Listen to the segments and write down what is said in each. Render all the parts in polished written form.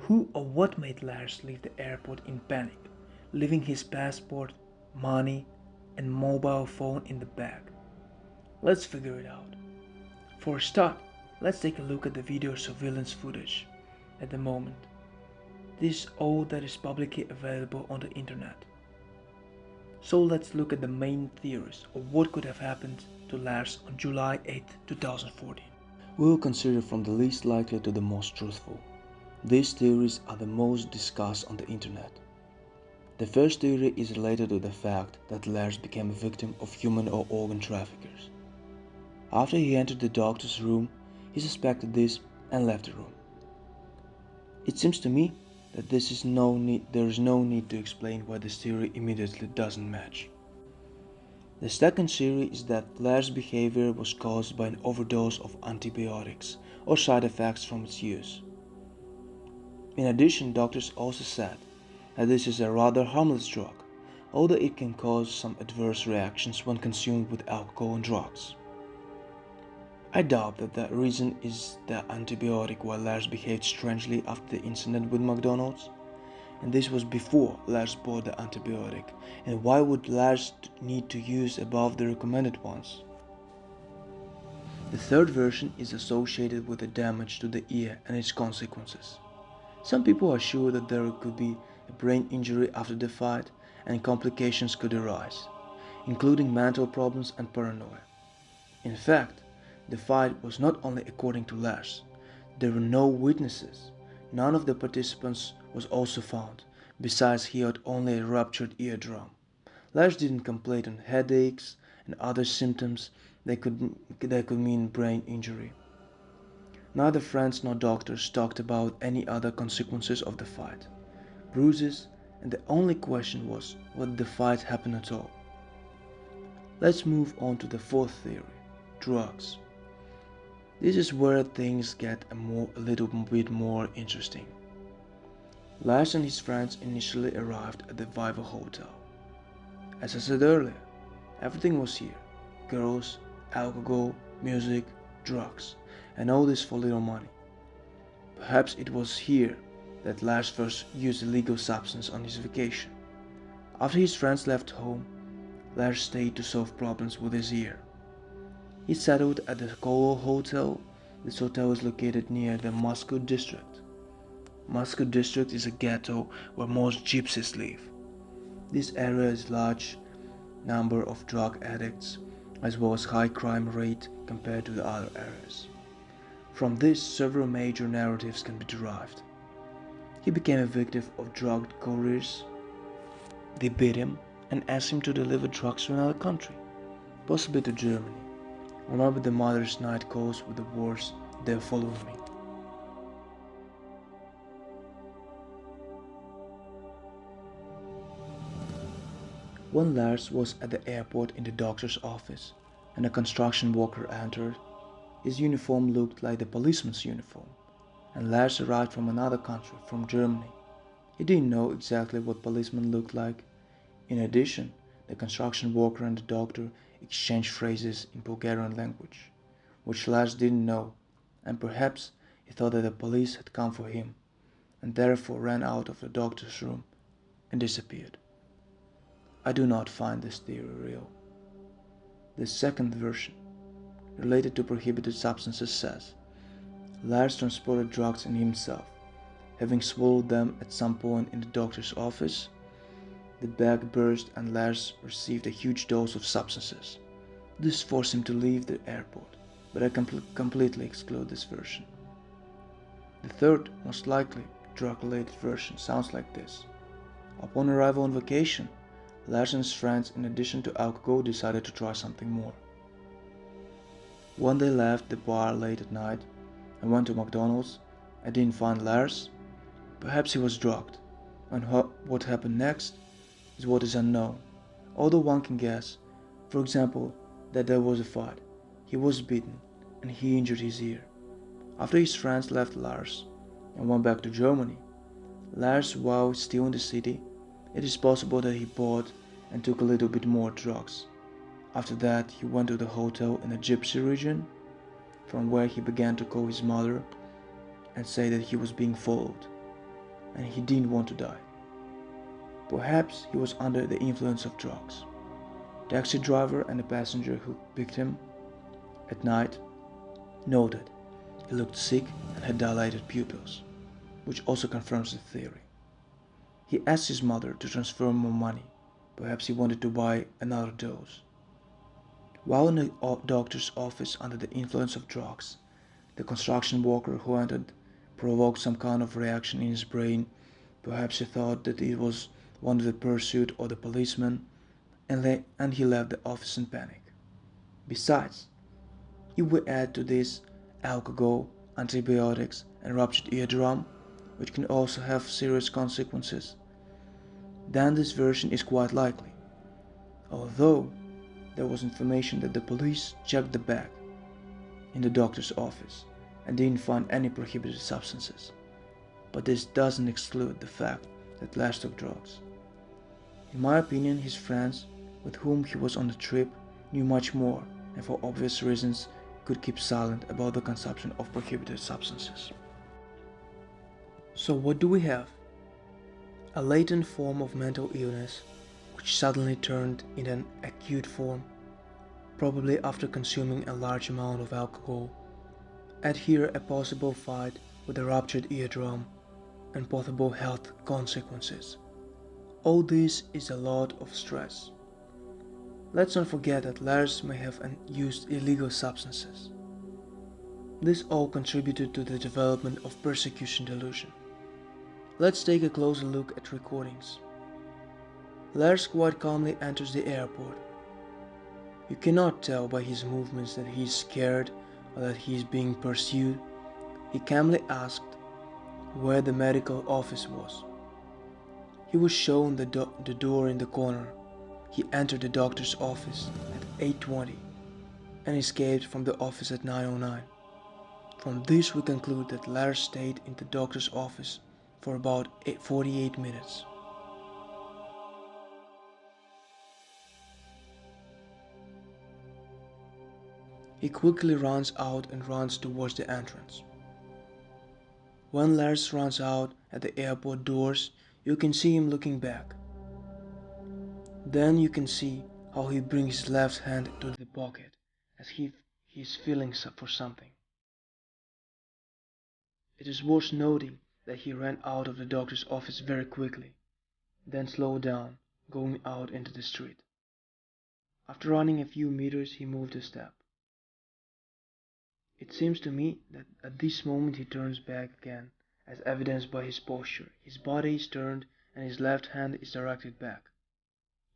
Who or what made Lars leave the airport in panic, leaving his passport, money, and mobile phone in the bag? Let's figure it out. For a start, let's take a look at the video surveillance footage at the moment. This is all that is publicly available on the internet. So let's look at the main theories of what could have happened to Lars on July 8, 2014. We will consider from the least likely to the most truthful. These theories are the most discussed on the internet. The first theory is related to the fact that Lars became a victim of human or organ traffickers. After he entered the doctor's room, he suspected this and left the room. It seems to me that there is no need to explain why this theory immediately doesn't match. The second theory is that Lars' behavior was caused by an overdose of antibiotics or side effects from its use. In addition, doctors also said that this is a rather harmless drug, although it can cause some adverse reactions when consumed with alcohol and drugs. I doubt that the reason is the antibiotic why Lars behaved strangely after the incident with McDonald's. And this was before Lars bought the antibiotic, and why would Lars need to use above the recommended ones? The third version is associated with the damage to the ear and its consequences. Some people are sure that there could be a brain injury after the fight and complications could arise, including mental problems and paranoia. In fact, the fight was not only according to Lars. There were no witnesses. None of the participants was also found. Besides, he had only a ruptured eardrum. Lars didn't complain on headaches and other symptoms that could mean brain injury. Neither friends nor doctors talked about any other consequences of the fight, bruises, and the only question was whether the fight happened at all. Let's move on to the fourth theory, drugs. This is where things get a little bit more interesting. Lars and his friends initially arrived at the Viva Hotel. As I said earlier, everything was here: girls, alcohol, music, drugs, and all this for little money. Perhaps it was here that Lars first used illegal substance on his vacation. After his friends left home, Lars stayed to solve problems with his ear. He settled at the Colo Hotel. This hotel is located near the Moscow district. Moscow district is a ghetto where most gypsies live. This area is large number of drug addicts as well as high crime rate compared to the other areas. From this, several major narratives can be derived. He became a victim of drug couriers. They beat him and asked him to deliver drugs to another country, possibly to Germany. Remember the mother's night calls with the words, "They're following me." When Lars was at the airport in the doctor's office and a construction worker entered, his uniform looked like the policeman's uniform, and Lars arrived from another country, from Germany. He didn't know exactly what policemen looked like. In addition, the construction worker and the doctor exchanged phrases in Bulgarian language, which Lars didn't know, and perhaps he thought that the police had come for him, and therefore ran out of the doctor's room and disappeared. I do not find this theory real. The second version, related to prohibited substances, says Lars transported drugs in himself, having swallowed them at some point in the doctor's office. The bag burst and Lars received a huge dose of substances. This forced him to leave the airport, but I completely exclude this version. The third, most likely drug-related version sounds like this. Upon arrival on vacation, Lars and his friends, in addition to alcohol, decided to try something more. When they left the bar late at night and went to McDonald's and didn't find Lars, perhaps he was drugged, and what happened next is what is unknown, although one can guess, for example, that there was a fight, he was beaten, and he injured his ear. After his friends left Lars and went back to Germany, Lars, while still in the city, it is possible that he bought and took a little bit more drugs. After that, he went to the hotel in the Gypsy region, from where he began to call his mother and say that he was being followed. and he didn't want to die. Perhaps he was under the influence of drugs. Taxi driver and the passenger who picked him at night noted he looked sick and had dilated pupils, which also confirms the theory. He asked his mother to transfer more money. Perhaps he wanted to buy another dose. While in the doctor's office under the influence of drugs, the construction worker who entered provoked some kind of reaction in his brain. Perhaps he thought that it was one of the pursuit or the policeman, and he left the office in panic. Besides, if we add to this alcohol, antibiotics, and ruptured eardrum, which can also have serious consequences, then this version is quite likely. Although there was information that the police checked the bag in the doctor's office and didn't find any prohibited substances. But this doesn't exclude the fact that Lars took drugs. In my opinion, his friends, with whom he was on the trip, knew much more and for obvious reasons could keep silent about the consumption of prohibited substances. So what do we have? A latent form of mental illness which suddenly turned in an acute form, probably after consuming a large amount of alcohol. Add here a possible fight with a ruptured eardrum and possible health consequences. All this is a lot of stress. Let's not forget that Lars may have used illegal substances. This all contributed to the development of persecution delusion. Let's take a closer look at recordings. Lars quite calmly enters the airport. You cannot tell by his movements that he is scared or that he is being pursued. He calmly asked where the medical office was. He was shown the door in the corner. He entered the doctor's office at 8:20 and escaped from the office at 9:09. From this we conclude that Lars stayed in the doctor's office for about 48 minutes. He quickly runs out and runs towards the entrance. When Lars runs out at the airport doors, you can see him looking back. Then you can see how he brings his left hand to the pocket as if he is feeling for something. It is worth noting that he ran out of the doctor's office very quickly, then slowed down, going out into the street. After running a few meters, he moved a step. It seems to me that at this moment he turns back again, as evidenced by his posture. His body is turned and his left hand is directed back.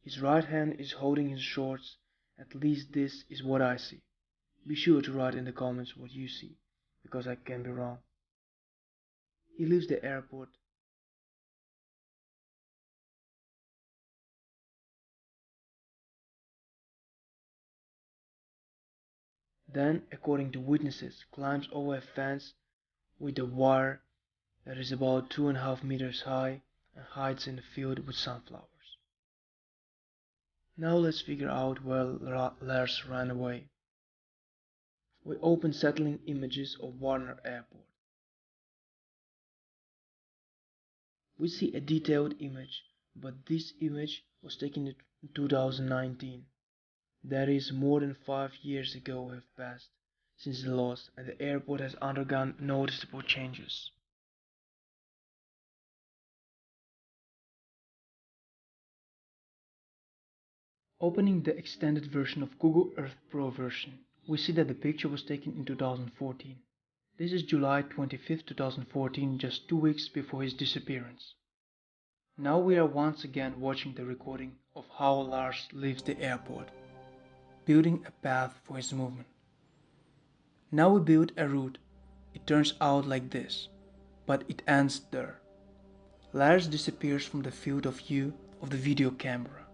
His right hand is holding his shorts. At least this is what I see. Be sure to write in the comments what you see, because I can be wrong. He leaves the airport. Then, according to witnesses, climbs over a fence with a wire that is about 2.5 meters high and hides in the field with sunflowers. Now let's figure out where Lars ran away. We open satellite images of Varna Airport. We see a detailed image, but this image was taken in 2019. That is, more than 5 years ago have passed since the loss, and the airport has undergone noticeable changes. Opening the extended version of Google Earth Pro version, we see that the picture was taken in 2014. This is July 25, 2014, just 2 weeks before his disappearance. Now we are once again watching the recording of how Lars leaves the airport, building a path for his movement. Now we build a route. It turns out like this, but it ends there. Lars disappears from the field of view of the video camera.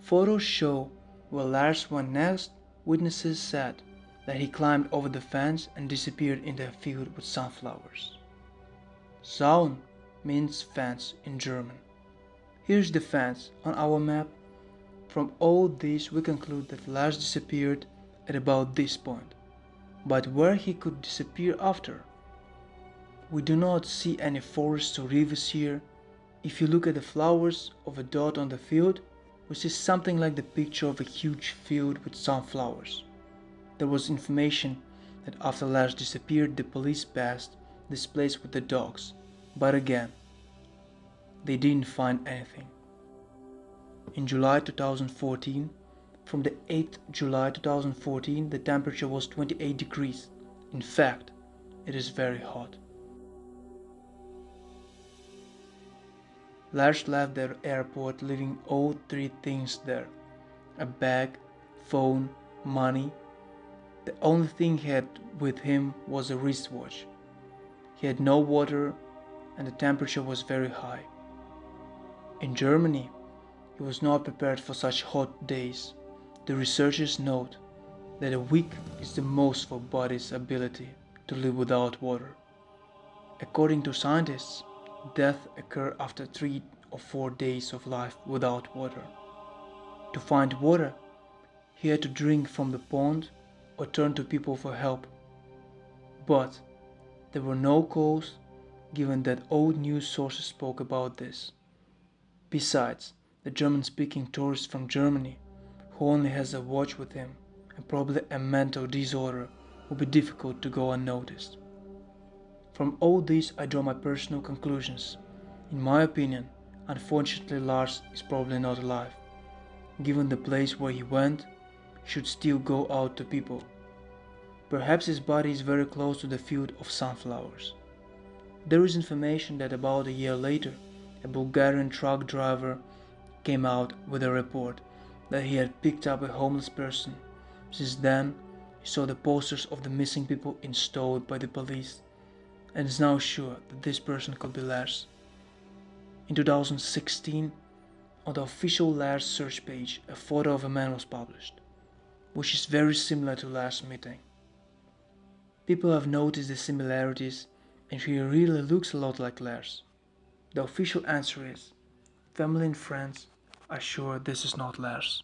Photos show where Lars went next. Witnesses said that he climbed over the fence and disappeared in the field with sunflowers. Zaun means fence in German. Here's the fence on our map. From all this we conclude that Lars disappeared at about this point. But where he could disappear after? We do not see any forests or rivers here. If you look at the flowers of a dot on the field, we see something like the picture of a huge field with sunflowers. There was information that after Lars disappeared, the police passed this place with the dogs, but again, they didn't find anything. In July 2014, from the 8th July 2014, the temperature was 28 degrees. In fact, it is very hot. Lars left the airport leaving all three things there: a bag, phone, money. The only thing he had with him was a wristwatch. He had no water and the temperature was very high. In Germany, he was not prepared for such hot days. The researchers note that a week is the most for body's ability to live without water. According to scientists, death occurs after 3 or 4 days of life without water. To find water, he had to drink from the pond or turn to people for help. But there were no calls, given that old news sources spoke about this. Besides, the German-speaking tourist from Germany, who only has a watch with him and probably a mental disorder, would be difficult to go unnoticed. From all this I draw my personal conclusions. In my opinion, unfortunately Lars is probably not alive. Given the place where he went, he should still go out to people. Perhaps his body is very close to the field of sunflowers. There is information that about a year later, a Bulgarian truck driver came out with a report that he had picked up a homeless person. Since then, he saw the posters of the missing people installed by the police and is now sure that this person could be Lars. In 2016, on the official Lars search page, a photo of a man was published, which is very similar to Lars Mittank. People have noticed the similarities and he really looks a lot like Lars. The official answer is, family and friends are sure this is not Lars.